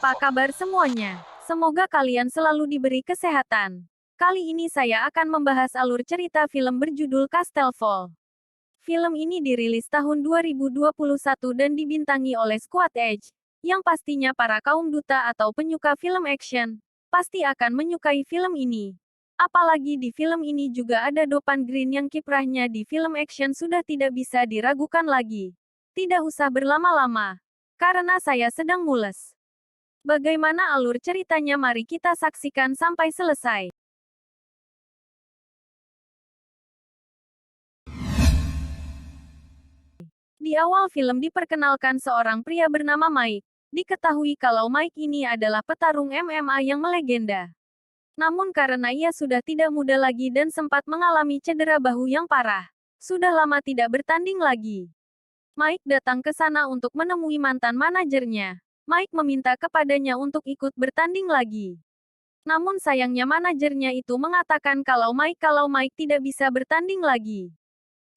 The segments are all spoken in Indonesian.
apa kabar semuanya? Semoga kalian selalu diberi kesehatan. Kali ini saya akan membahas alur cerita film berjudul Castlefall. Film ini dirilis tahun 2021 dan dibintangi oleh Squad Edge, yang pastinya para kaum duta atau penyuka film action pasti akan menyukai film ini. Apalagi di film ini juga ada Dophan Green yang kiprahnya di film action sudah tidak bisa diragukan lagi. Tidak usah berlama-lama, karena saya sedang mules. Bagaimana alur ceritanya, mari kita saksikan sampai selesai. Di awal film diperkenalkan seorang pria bernama Mike. Diketahui kalau Mike ini adalah petarung MMA yang melegenda. Namun karena ia sudah tidak muda lagi dan sempat mengalami cedera bahu yang parah, sudah lama tidak bertanding lagi. Mike datang ke sana untuk menemui mantan manajernya. Mike meminta kepadanya untuk ikut bertanding lagi. Namun sayangnya manajernya itu mengatakan kalau Mike tidak bisa bertanding lagi.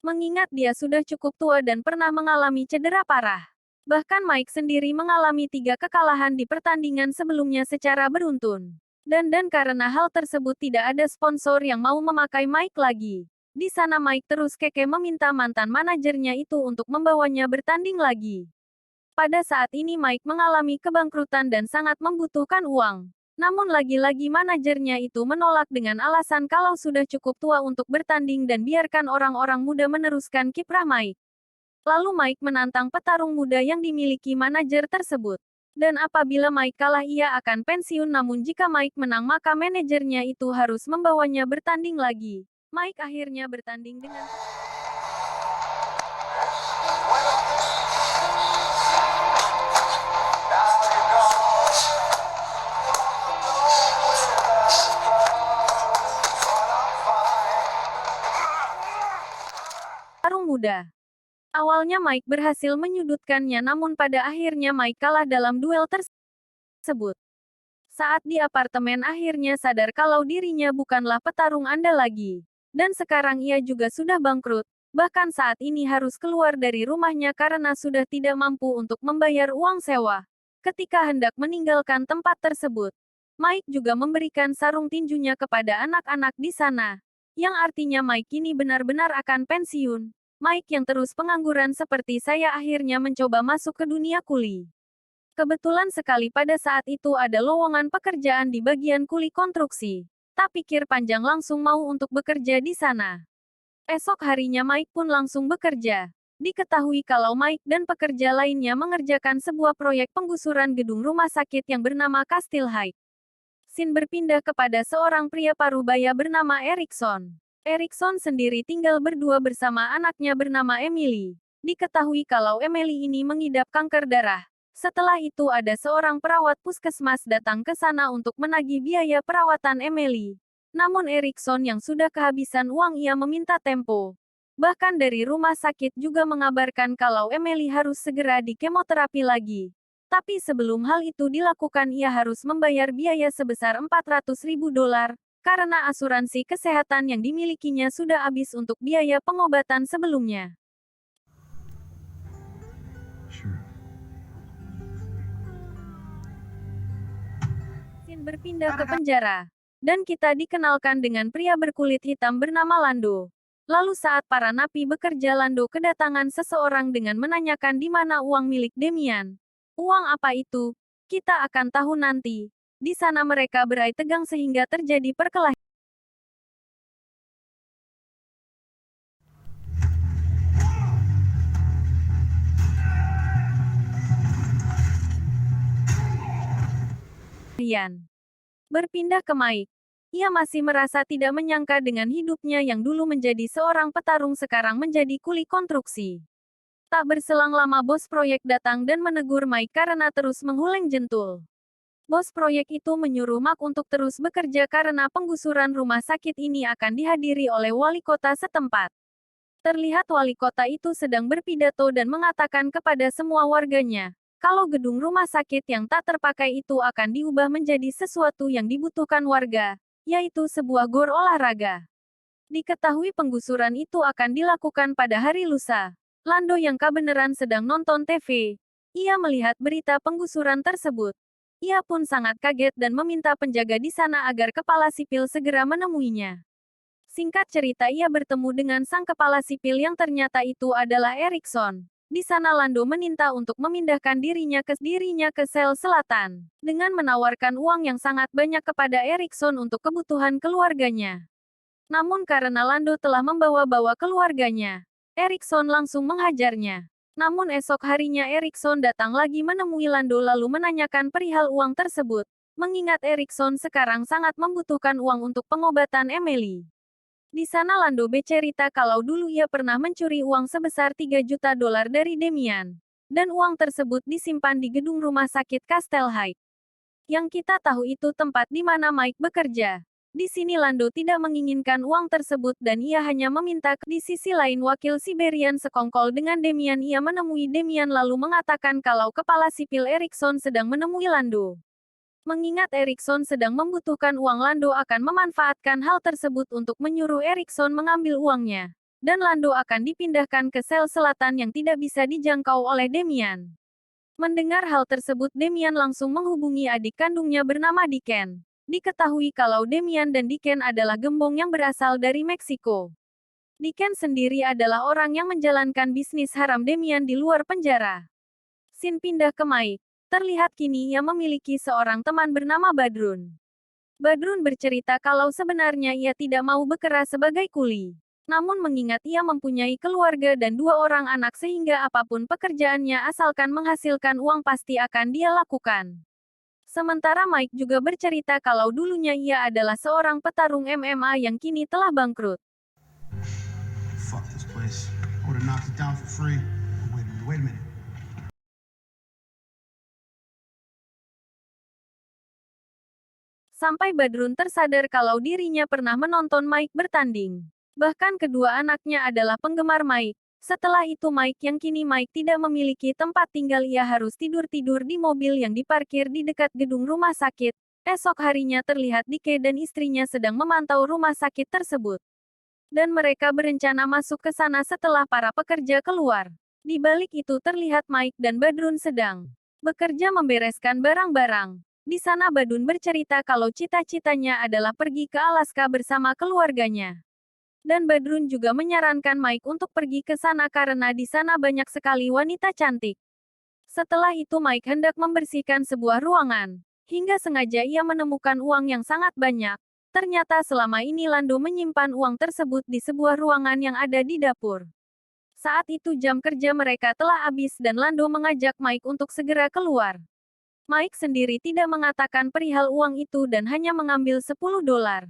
Mengingat dia sudah cukup tua dan pernah mengalami cedera parah. Bahkan Mike sendiri mengalami 3 kekalahan di pertandingan sebelumnya secara beruntun. Dan karena hal tersebut tidak ada sponsor yang mau memakai Mike lagi. Di sana Mike terus keke meminta mantan manajernya itu untuk membawanya bertanding lagi. Pada saat ini Mike mengalami kebangkrutan dan sangat membutuhkan uang. Namun lagi-lagi manajernya itu menolak dengan alasan kalau sudah cukup tua untuk bertanding dan biarkan orang-orang muda meneruskan kiprah Mike. Lalu Mike menantang petarung muda yang dimiliki manajer tersebut. Dan apabila Mike kalah ia akan pensiun, namun jika Mike menang maka manajernya itu harus membawanya bertanding lagi. Mike akhirnya bertanding dengan petarung muda. Awalnya Mike berhasil menyudutkannya, namun pada akhirnya Mike kalah dalam duel tersebut. Saat di apartemen akhirnya sadar kalau dirinya bukanlah petarung andal lagi. Dan sekarang ia juga sudah bangkrut. Bahkan saat ini harus keluar dari rumahnya karena sudah tidak mampu untuk membayar uang sewa. Ketika hendak meninggalkan tempat tersebut, Mike juga memberikan sarung tinjunya kepada anak-anak di sana. Yang artinya Mike kini benar-benar akan pensiun. Mike yang terus pengangguran seperti saya akhirnya mencoba masuk ke dunia kuli. Kebetulan sekali pada saat itu ada lowongan pekerjaan di bagian kuli konstruksi. Tak pikir panjang langsung mau untuk bekerja di sana. Esok harinya Mike pun langsung bekerja. Diketahui kalau Mike dan pekerja lainnya mengerjakan sebuah proyek penggusuran gedung rumah sakit yang bernama Castle Heights. Scene berpindah kepada seorang pria parubaya bernama Erikson. Erikson sendiri tinggal berdua bersama anaknya bernama Emily. Diketahui kalau Emily ini mengidap kanker darah. Setelah itu ada seorang perawat puskesmas datang ke sana untuk menagih biaya perawatan Emily. Namun Erikson yang sudah kehabisan uang ia meminta tempo. Bahkan dari rumah sakit juga mengabarkan kalau Emily harus segera dikemoterapi lagi. Tapi sebelum hal itu dilakukan ia harus membayar biaya sebesar $400.000, karena asuransi kesehatan yang dimilikinya sudah habis untuk biaya pengobatan sebelumnya. Berpindah ke penjara. Dan kita dikenalkan dengan pria berkulit hitam bernama Lando. Lalu saat para napi bekerja, Lando kedatangan seseorang dengan menanyakan di mana uang milik Demian. Uang apa itu? Kita akan tahu nanti. Di sana mereka berai tegang sehingga terjadi perkelahian. Berpindah ke Mike. Ia masih merasa tidak menyangka dengan hidupnya yang dulu menjadi seorang petarung sekarang menjadi kuli konstruksi. Tak berselang lama bos proyek datang dan menegur Mike karena terus menghuleng jentul. Bos proyek itu menyuruh Mike untuk terus bekerja karena penggusuran rumah sakit ini akan dihadiri oleh wali kota setempat. Terlihat wali kota itu sedang berpidato dan mengatakan kepada semua warganya, kalau gedung rumah sakit yang tak terpakai itu akan diubah menjadi sesuatu yang dibutuhkan warga, yaitu sebuah gor olahraga. Diketahui penggusuran itu akan dilakukan pada hari lusa. Lando yang kebenaran sedang nonton TV. Ia melihat berita penggusuran tersebut. Ia pun sangat kaget dan meminta penjaga di sana agar kepala sipil segera menemuinya. Singkat cerita ia bertemu dengan sang kepala sipil yang ternyata itu adalah Erikson. Di sana Lando meminta untuk memindahkan dirinya ke sel selatan, dengan menawarkan uang yang sangat banyak kepada Erikson untuk kebutuhan keluarganya. Namun karena Lando telah membawa-bawa keluarganya, Erikson langsung menghajarnya. Namun esok harinya Erikson datang lagi menemui Lando lalu menanyakan perihal uang tersebut, mengingat Erikson sekarang sangat membutuhkan uang untuk pengobatan Emily. Di sana Lando bercerita kalau dulu ia pernah mencuri uang sebesar 3 juta dolar dari Demian. Dan uang tersebut disimpan di gedung rumah sakit Castle Heights. Yang kita tahu itu tempat di mana Mike bekerja. Di sini Lando tidak menginginkan uang tersebut dan ia hanya meminta. Di sisi lain wakil Siberian sekongkol dengan Demian ia menemui Demian lalu mengatakan kalau kepala sipil Erikson sedang menemui Lando. Mengingat Erikson sedang membutuhkan uang Lando akan memanfaatkan hal tersebut untuk menyuruh Erikson mengambil uangnya. Dan Lando akan dipindahkan ke sel selatan yang tidak bisa dijangkau oleh Demian. Mendengar hal tersebut Demian langsung menghubungi adik kandungnya bernama Diken. Diketahui kalau Demian dan Diken adalah gembong yang berasal dari Meksiko. Diken sendiri adalah orang yang menjalankan bisnis haram Demian di luar penjara. Sin pindah ke Mike. Terlihat kini ia memiliki seorang teman bernama Badrun. Badrun bercerita kalau sebenarnya ia tidak mau bekerja sebagai kuli. Namun mengingat ia mempunyai keluarga dan 2 orang anak sehingga apapun pekerjaannya asalkan menghasilkan uang pasti akan dia lakukan. Sementara Mike juga bercerita kalau dulunya ia adalah seorang petarung MMA yang kini telah bangkrut. Fuck this place. I would've knocked it down for free. Wait a minute. Sampai Badrun tersadar kalau dirinya pernah menonton Mike bertanding. Bahkan kedua anaknya adalah penggemar Mike. Setelah itu Mike yang kini Mike tidak memiliki tempat tinggal ia harus tidur-tidur di mobil yang diparkir di dekat gedung rumah sakit. Esok harinya terlihat Dike dan istrinya sedang memantau rumah sakit tersebut. Dan mereka berencana masuk ke sana setelah para pekerja keluar. Di balik itu terlihat Mike dan Badrun sedang bekerja membereskan barang-barang. Di sana Badun bercerita kalau cita-citanya adalah pergi ke Alaska bersama keluarganya. Dan Badrun juga menyarankan Mike untuk pergi ke sana karena di sana banyak sekali wanita cantik. Setelah itu Mike hendak membersihkan sebuah ruangan. Hingga sengaja ia menemukan uang yang sangat banyak. Ternyata selama ini Lando menyimpan uang tersebut di sebuah ruangan yang ada di dapur. Saat itu jam kerja mereka telah habis dan Lando mengajak Mike untuk segera keluar. Mike sendiri tidak mengatakan perihal uang itu dan hanya mengambil 10 dolar.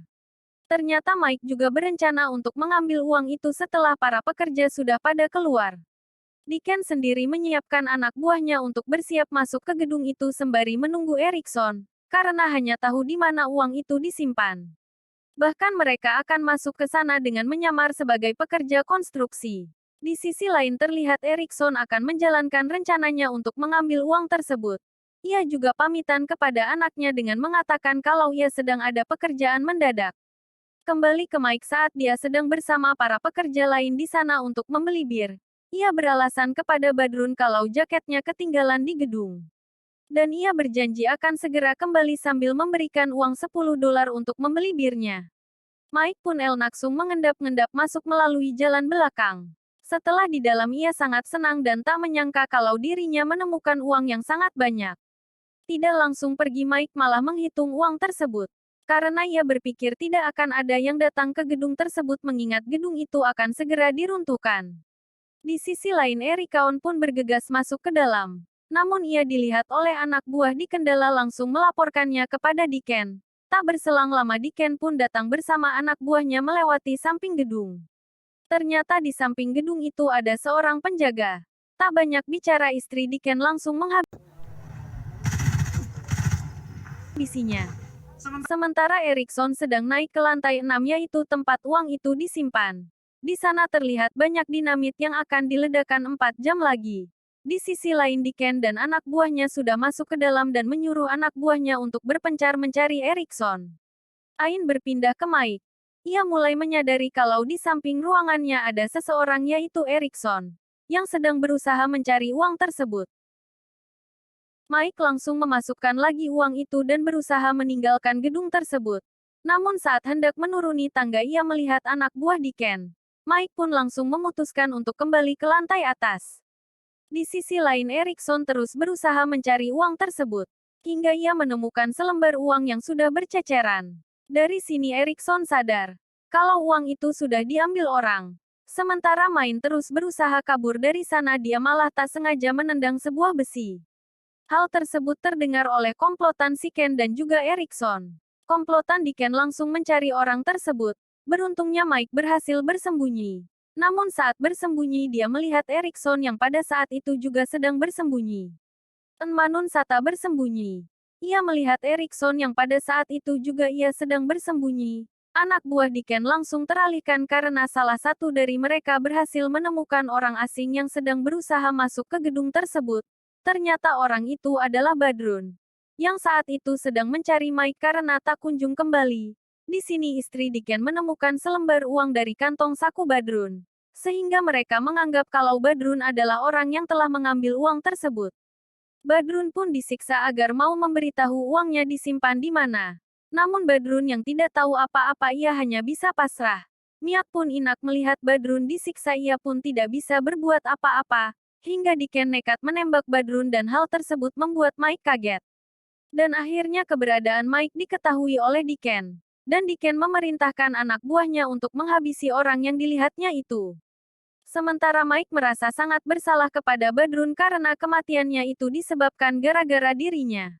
Ternyata Mike juga berencana untuk mengambil uang itu setelah para pekerja sudah pada keluar. Diken sendiri menyiapkan anak buahnya untuk bersiap masuk ke gedung itu sembari menunggu Erikson, karena hanya tahu di mana uang itu disimpan. Bahkan mereka akan masuk ke sana dengan menyamar sebagai pekerja konstruksi. Di sisi lain terlihat Erikson akan menjalankan rencananya untuk mengambil uang tersebut. Ia juga pamitan kepada anaknya dengan mengatakan kalau ia sedang ada pekerjaan mendadak. Kembali ke Mike saat dia sedang bersama para pekerja lain di sana untuk membeli bir. Ia beralasan kepada Badrun kalau jaketnya ketinggalan di gedung. Dan ia berjanji akan segera kembali sambil memberikan uang 10 dolar untuk membeli birnya. Mike pun langsung mengendap-endap masuk melalui jalan belakang. Setelah di dalam ia sangat senang dan tak menyangka kalau dirinya menemukan uang yang sangat banyak. Tidak langsung pergi Mike malah menghitung uang tersebut. Karena ia berpikir tidak akan ada yang datang ke gedung tersebut mengingat gedung itu akan segera diruntuhkan. Di sisi lain Erikaon pun bergegas masuk ke dalam. Namun ia dilihat oleh anak buah di Kendala langsung melaporkannya kepada Diken. Tak berselang lama Diken pun datang bersama anak buahnya melewati samping gedung. Ternyata di samping gedung itu ada seorang penjaga. Tak banyak bicara istri Diken langsung menghabisinya. Sementara Erikson sedang naik ke lantai 6 yaitu tempat uang itu disimpan. Di sana terlihat banyak dinamit yang akan diledakkan 4 jam lagi. Di sisi lain Diken dan anak buahnya sudah masuk ke dalam dan menyuruh anak buahnya untuk berpencar mencari Erikson. Ain berpindah ke Mike. Ia mulai menyadari kalau di samping ruangannya ada seseorang yaitu Erikson, yang sedang berusaha mencari uang tersebut. Mike langsung memasukkan lagi uang itu dan berusaha meninggalkan gedung tersebut. Namun saat hendak menuruni tangga ia melihat anak buah Deacon. Mike pun langsung memutuskan untuk kembali ke lantai atas. Di sisi lain Erikson terus berusaha mencari uang tersebut. Hingga ia menemukan selembar uang yang sudah berceceran. Dari sini Erikson sadar. Kalau uang itu sudah diambil orang. Sementara Main terus berusaha kabur dari sana dia malah tak sengaja menendang sebuah besi. Hal tersebut terdengar oleh komplotan si Ken dan juga Erikson. Komplotan di Ken langsung mencari orang tersebut. Beruntungnya Mike berhasil bersembunyi. Namun saat bersembunyi dia melihat Erikson yang pada saat itu juga sedang bersembunyi. Enmanun Sata bersembunyi. Ia melihat Erikson yang pada saat itu juga ia sedang bersembunyi. Anak buah Deacon langsung teralihkan karena salah satu dari mereka berhasil menemukan orang asing yang sedang berusaha masuk ke gedung tersebut. Ternyata orang itu adalah Badrun. Yang saat itu sedang mencari Mike karena tak kunjung kembali. Di sini istri Deacon menemukan selembar uang dari kantong saku Badrun. Sehingga mereka menganggap kalau Badrun adalah orang yang telah mengambil uang tersebut. Badrun pun disiksa agar mau memberitahu uangnya disimpan di mana. Namun Badrun yang tidak tahu apa-apa ia hanya bisa pasrah. Miak pun inak melihat Badrun disiksa ia pun tidak bisa berbuat apa-apa. Hingga Deacon nekat menembak Badrun dan hal tersebut membuat Mike kaget. Dan akhirnya keberadaan Mike diketahui oleh Deacon. Dan Deacon memerintahkan anak buahnya untuk menghabisi orang yang dilihatnya itu. Sementara Mike merasa sangat bersalah kepada Badrun karena kematiannya itu disebabkan gara-gara dirinya.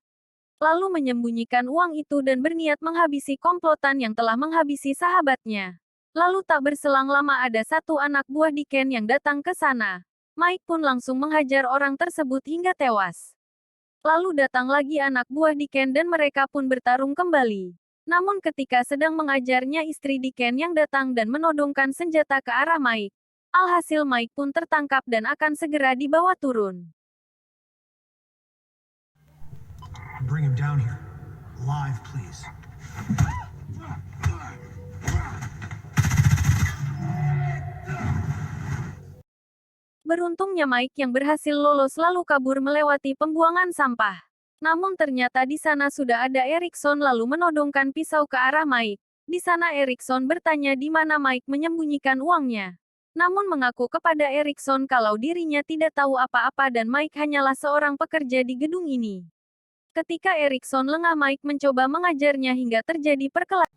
Lalu menyembunyikan uang itu dan berniat menghabisi komplotan yang telah menghabisi sahabatnya. Lalu tak berselang lama ada satu anak buah Deacon yang datang ke sana. Mike pun langsung menghajar orang tersebut hingga tewas. Lalu datang lagi anak buah Deacon dan mereka pun bertarung kembali. Namun ketika sedang mengajarnya istri Deacon yang datang dan menodongkan senjata ke arah Mike. Alhasil Mike pun tertangkap dan akan segera dibawa turun. Bring him down here. Alive, please. Beruntungnya Mike yang berhasil lolos lalu kabur melewati pembuangan sampah. Namun ternyata di sana sudah ada Erikson lalu menodongkan pisau ke arah Mike. Di sana Erikson bertanya di mana Mike menyembunyikan uangnya. Namun mengaku kepada Erikson kalau dirinya tidak tahu apa-apa dan Mike hanyalah seorang pekerja di gedung ini. Ketika Erikson lengah Mike mencoba mengajarnya hingga terjadi perkelahian.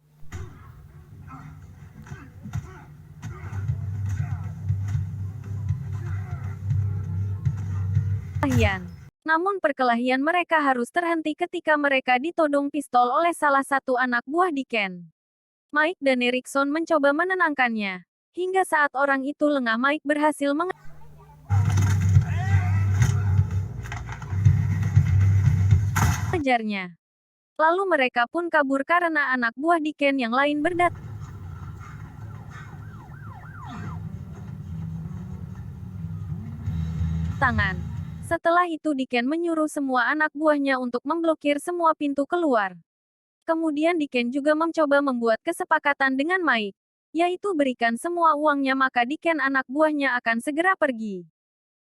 Namun perkelahian mereka harus terhenti ketika mereka ditodong pistol oleh salah satu anak buah Deacon. Mike dan Erikson mencoba menenangkannya. Hingga saat orang itu lengah Mike berhasil mengejarnya. Lalu mereka pun kabur karena anak buah Deacon yang lain berdatangan. Setelah itu Deacon menyuruh semua anak buahnya untuk memblokir semua pintu keluar. Kemudian Deacon juga mencoba membuat kesepakatan dengan Mike, yaitu berikan semua uangnya maka Deacon anak buahnya akan segera pergi.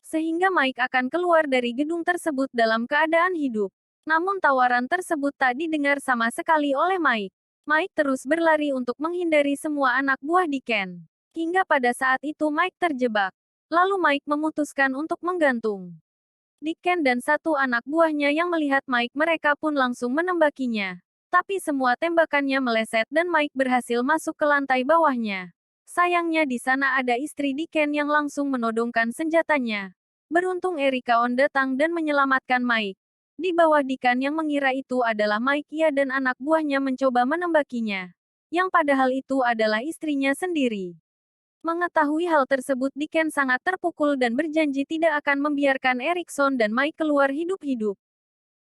Sehingga Mike akan keluar dari gedung tersebut dalam keadaan hidup. Namun tawaran tersebut tak didengar sama sekali oleh Mike. Mike terus berlari untuk menghindari semua anak buah Deacon. Hingga pada saat itu Mike terjebak. Lalu Mike memutuskan untuk menggantung. Deacon dan satu anak buahnya yang melihat Mike mereka pun langsung menembakinya. Tapi semua tembakannya meleset dan Mike berhasil masuk ke lantai bawahnya. Sayangnya di sana ada istri Deacon yang langsung menodongkan senjatanya. Beruntung Erika On datang dan menyelamatkan Mike. Di bawah Deacon yang mengira itu adalah Mike ia dan anak buahnya mencoba menembakinya. Yang padahal itu adalah istrinya sendiri. Mengetahui hal tersebut Deacon sangat terpukul dan berjanji tidak akan membiarkan Erikson dan Mike keluar hidup-hidup.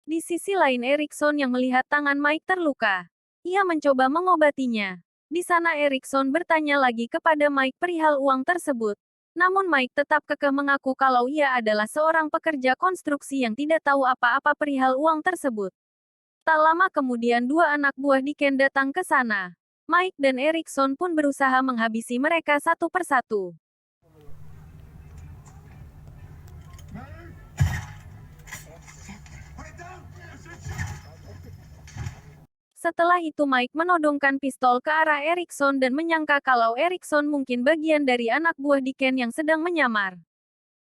Di sisi lain Erikson yang melihat tangan Mike terluka. Ia mencoba mengobatinya. Di sana Erikson bertanya lagi kepada Mike perihal uang tersebut. Namun Mike tetap kekeh mengaku kalau ia adalah seorang pekerja konstruksi yang tidak tahu apa-apa perihal uang tersebut. Tak lama kemudian dua anak buah Deacon datang ke sana. Mike dan Erikson pun berusaha menghabisi mereka satu persatu. Setelah itu Mike menodongkan pistol ke arah Erikson dan menyangka kalau Erikson mungkin bagian dari anak buah Dicken yang sedang menyamar.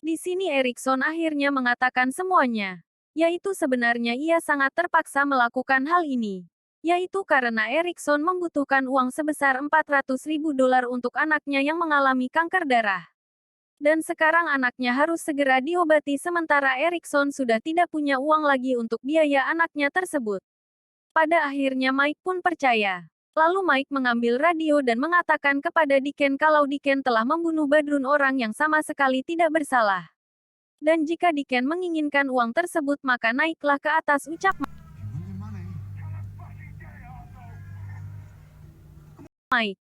Di sini Erikson akhirnya mengatakan semuanya. Yaitu sebenarnya ia sangat terpaksa melakukan hal ini. Yaitu karena Erikson membutuhkan uang sebesar $400.000 untuk anaknya yang mengalami kanker darah. Dan sekarang anaknya harus segera diobati sementara Erikson sudah tidak punya uang lagi untuk biaya anaknya tersebut. Pada akhirnya Mike pun percaya. Lalu Mike mengambil radio dan mengatakan kepada Dicken kalau Dicken telah membunuh Badrun, orang yang sama sekali tidak bersalah. Dan jika Dicken menginginkan uang tersebut maka naiklah ke atas, ucap Mike.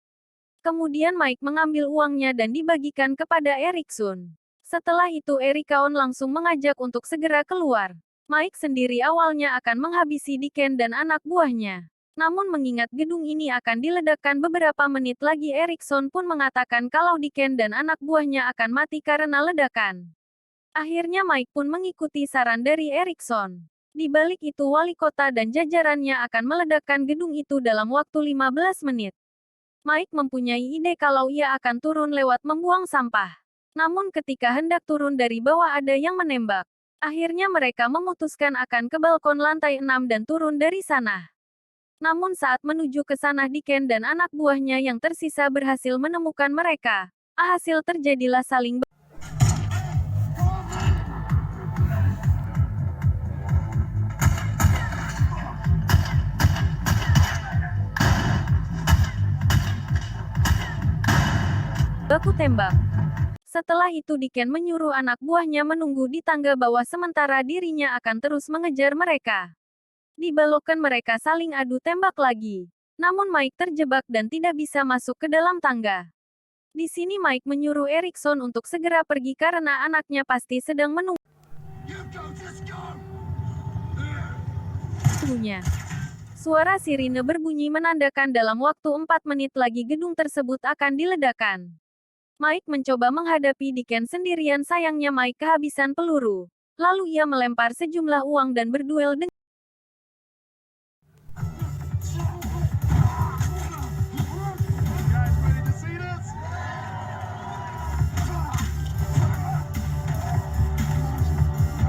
Kemudian Mike mengambil uangnya dan dibagikan kepada Erikson. Setelah itu Erikson langsung mengajak untuk segera keluar. Mike sendiri awalnya akan menghabisi Dicken dan anak buahnya. Namun mengingat gedung ini akan diledakkan beberapa menit lagi, Erikson pun mengatakan kalau Dicken dan anak buahnya akan mati karena ledakan. Akhirnya Mike pun mengikuti saran dari Erikson. Di balik itu wali kota dan jajarannya akan meledakkan gedung itu dalam waktu 15 menit. Mike mempunyai ide kalau ia akan turun lewat membuang sampah. Namun ketika hendak turun dari bawah ada yang menembak. Akhirnya mereka memutuskan akan ke balkon lantai 6 dan turun dari sana. Namun saat menuju ke sana Dicken dan anak buahnya yang tersisa berhasil menemukan mereka. Hasil terjadilah saling baku tembak. Setelah itu Dicken menyuruh anak buahnya menunggu di tangga bawah sementara dirinya akan terus mengejar mereka. Di belokan mereka saling adu tembak lagi. Namun Mike terjebak dan tidak bisa masuk ke dalam tangga. Di sini Mike menyuruh Erikson untuk segera pergi karena anaknya pasti sedang menunggunya. Suara sirine berbunyi menandakan dalam waktu 4 menit lagi gedung tersebut akan diledakkan. Mike mencoba menghadapi Dicken sendirian, sayangnya Mike kehabisan peluru. Lalu ia melempar sejumlah uang dan berduel dengan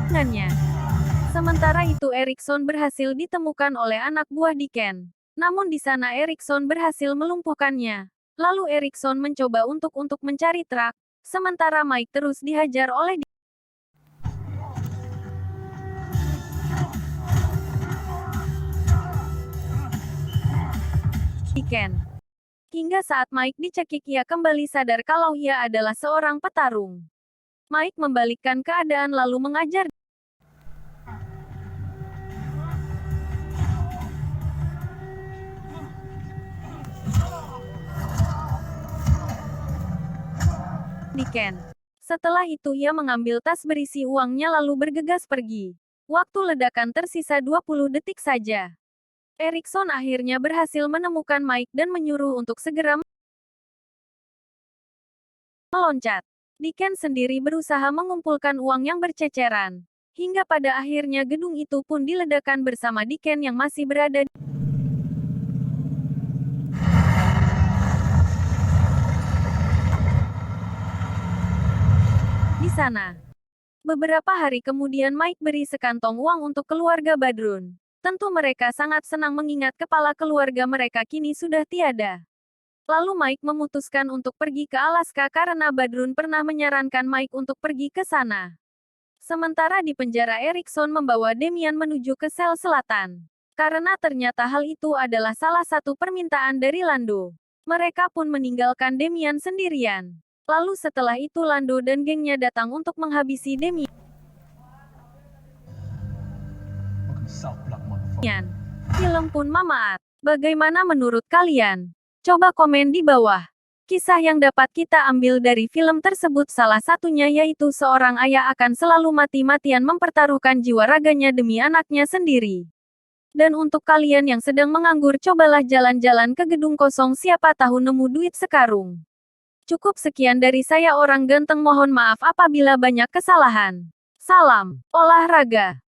dengannya. Sementara itu Erikson berhasil ditemukan oleh anak buah Dicken. Namun di sana Erikson berhasil melumpuhkannya. Lalu Erikson mencoba untuk mencari truk, sementara Mike terus dihajar oleh Dicken. Hingga saat Mike dicekik ia kembali sadar kalau ia adalah seorang petarung. Mike membalikkan keadaan lalu mengajar Dicken. Setelah itu ia mengambil tas berisi uangnya lalu bergegas pergi. Waktu ledakan tersisa 20 detik saja. Erikson akhirnya berhasil menemukan Mike dan menyuruh untuk segera meloncat. Dicken sendiri berusaha mengumpulkan uang yang berceceran. Hingga pada akhirnya gedung itu pun diledakkan bersama Dicken yang masih berada di sana. Beberapa hari kemudian Mike beri sekantong uang untuk keluarga Badrun. Tentu mereka sangat senang mengingat kepala keluarga mereka kini sudah tiada. Lalu Mike memutuskan untuk pergi ke Alaska karena Badrun pernah menyarankan Mike untuk pergi ke sana. Sementara di penjara Erikson membawa Damian menuju ke sel selatan. Karena ternyata hal itu adalah salah satu permintaan dari Lando. Mereka pun meninggalkan Damian sendirian. Lalu setelah itu Lando dan gengnya datang untuk menghabisi Damian. Film pun mamaat. Bagaimana menurut kalian? Coba komen di bawah. Kisah yang dapat kita ambil dari film tersebut salah satunya yaitu seorang ayah akan selalu mati-matian mempertaruhkan jiwa raganya demi anaknya sendiri. Dan untuk kalian yang sedang menganggur, cobalah jalan-jalan ke gedung kosong, siapa tahu nemu duit sekarung. Cukup sekian dari saya, orang ganteng, mohon maaf apabila banyak kesalahan. Salam olahraga.